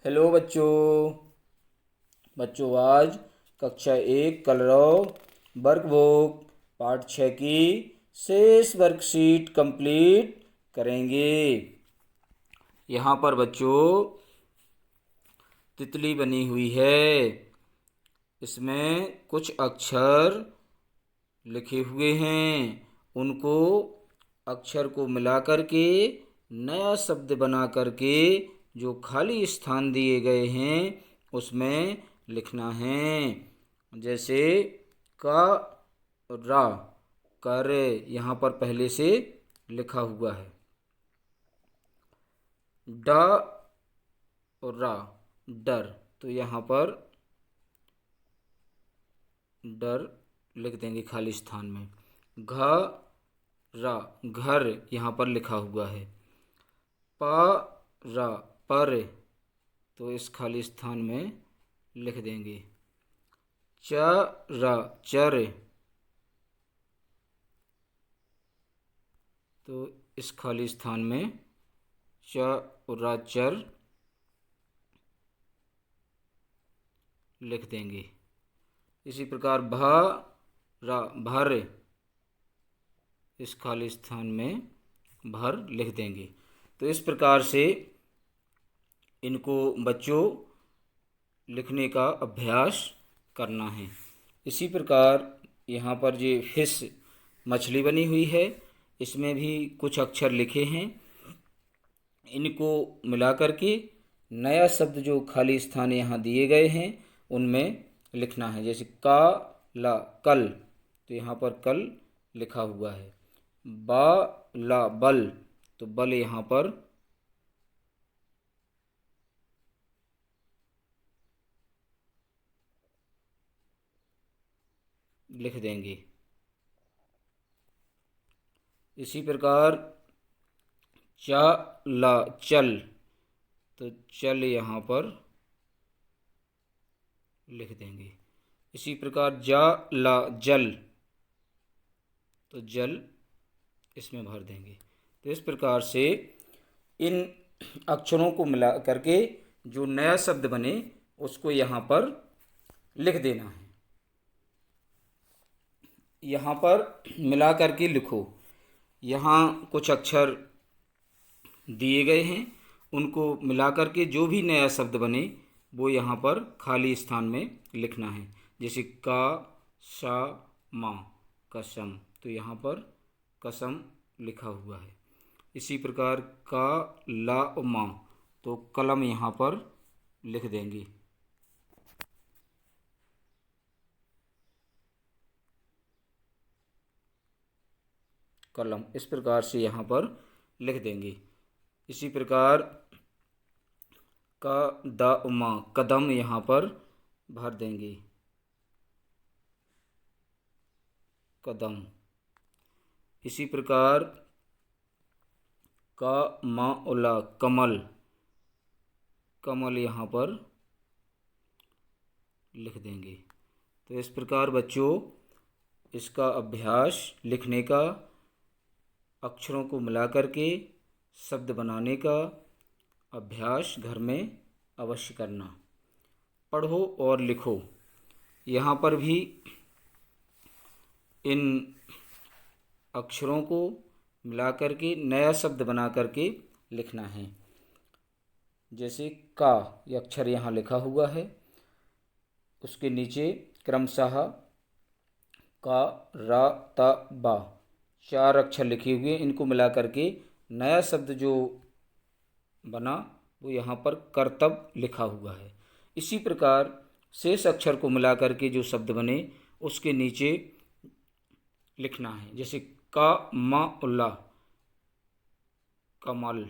Hello बच्चों। आज कक्षा 1 कलरव वर्कबुक पाठ 6 की शेष वर्कशीट कंप्लीट करेंगे। यहाँ पर बच्चों तितली बनी हुई है। इसमें कुछ अक्षर लिखे हुए हैं। उनको अक्षर को मिला करके नया शब्द बना करके जो खाली स्थान दिए गए हैं उसमें लिखना है। जैसे का रा कर यहाँ पर पहले से लिखा हुआ है। ड और रा डर, तो यहाँ पर डर लिख देंगे खाली स्थान में। घ रा घर यहाँ पर लिखा हुआ है। प रा पर, तो इस खाली स्थान में लिख देंगे। च रा चर, तो इस खाली स्थान में च और रा चर लिख देंगे। इसी प्रकार भ रा भर, इस खाली स्थान में भर लिख देंगे। तो इस प्रकार से इनको बच्चों लिखने का अभ्यास करना है। इसी प्रकार यहाँ पर ये फिश मछली बनी हुई है, इसमें भी कुछ अक्षर लिखे हैं। इनको मिला करके नया शब्द जो खाली स्थान यहाँ दिए गए हैं उनमें लिखना है। जैसे का ला कल, तो यहाँ पर कल लिखा हुआ है। बा ला बल, तो बल यहाँ पर लिख देंगे। इसी प्रकार चा ला चल, तो चल यहाँ पर लिख देंगे। इसी प्रकार जा ला जल, तो जल इसमें भर देंगे। तो इस प्रकार से इन अक्षरों को मिला करके जो नया शब्द बने उसको यहाँ पर लिख देना है। यहाँ पर मिला करके लिखो। यहाँ कुछ अक्षर दिए गए हैं, उनको मिला करके जो भी नया शब्द बने वो यहाँ पर खाली स्थान में लिखना है। जैसे का सा मा कसम, तो यहाँ पर कसम लिखा हुआ है। इसी प्रकार का ला मा, तो कलम यहाँ पर लिख देंगे। कलम इस प्रकार से यहाँ पर लिख देंगे। इसी प्रकार का दा उमा कदम यहाँ पर भर देंगे। कदम। इसी प्रकार का मा उला कमल, कमल यहाँ पर लिख देंगे। तो इस प्रकार बच्चों इसका अभ्यास लिखने का, अक्षरों को मिला करके शब्द बनाने का अभ्यास घर में अवश्य करना। पढ़ो और लिखो। यहाँ पर भी इन अक्षरों को मिला करके नया शब्द बना करके लिखना है। जैसे का, ये अक्षर यहाँ लिखा हुआ है, उसके नीचे क्रमशः का रा ता बा 4 अक्षर लिखे हुए, इनको मिला करके नया शब्द जो बना वो यहाँ पर कर्तव्य लिखा हुआ है। इसी प्रकार शेष अक्षर को मिला करके जो शब्द बने उसके नीचे लिखना है। जैसे का मा उल्ला कमल।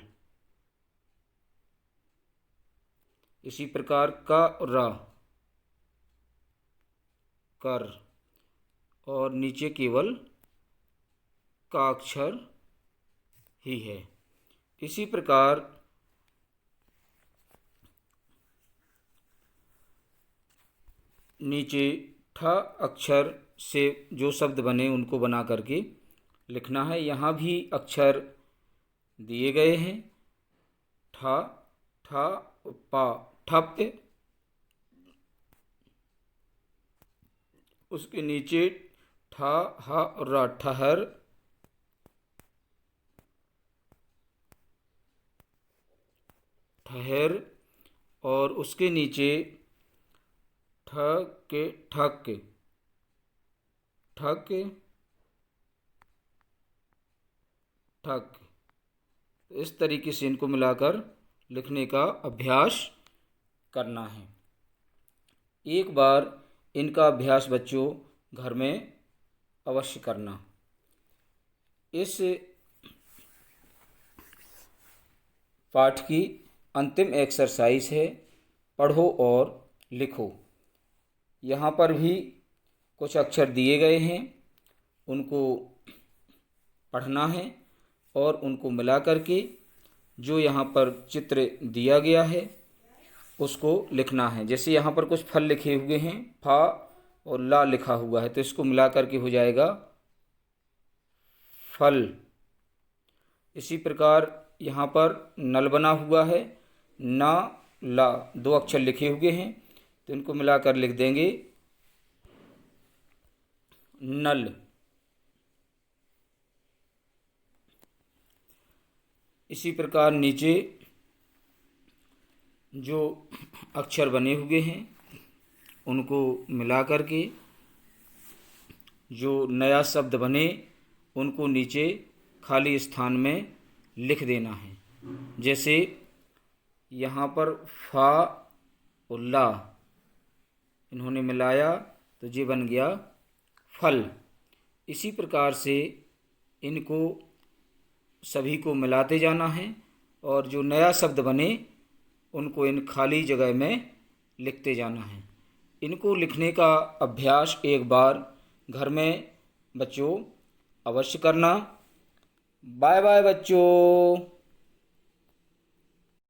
इसी प्रकार का रा कर, और नीचे केवल का अक्षर ही है। इसी प्रकार नीचे ठ अक्षर से जो शब्द बने उनको बना करके लिखना है। यहाँ भी अक्षर दिए गए हैं। ठा ठा पा ठप, उसके नीचे ठा, हा और रा, ठहर, ठहर, और उसके नीचे ठक, ठक, ठक, ठक। इस तरीके से इनको मिलाकर लिखने का अभ्यास करना है। एक बार इनका अभ्यास बच्चों घर में अवश्य करना। इस पाठ की अंतिम एक्सरसाइज है पढ़ो और लिखो। यहाँ पर भी कुछ अक्षर दिए गए हैं, उनको पढ़ना है और उनको मिला करके जो यहाँ पर चित्र दिया गया है उसको लिखना है। जैसे यहाँ पर कुछ फल लिखे हुए हैं, फा और ला लिखा हुआ है, तो इसको मिला करके हो जाएगा फल। इसी प्रकार यहाँ पर नल बना हुआ है, ना ला दो अक्षर लिखे हुए हैं, तो इनको मिलाकर लिख देंगे नल। इसी प्रकार नीचे जो अक्षर बने हुए हैं उनको मिला करके जो नया शब्द बने उनको नीचे खाली स्थान में लिख देना है। जैसे यहाँ पर फा और ला इन्होंने मिलाया तो ये बन गया फल। इसी प्रकार से इनको सभी को मिलाते जाना है और जो नया शब्द बने उनको इन खाली जगह में लिखते जाना है। इनको लिखने का अभ्यास एक बार घर में बच्चों अवश्य करना। बाय बाय बच्चों।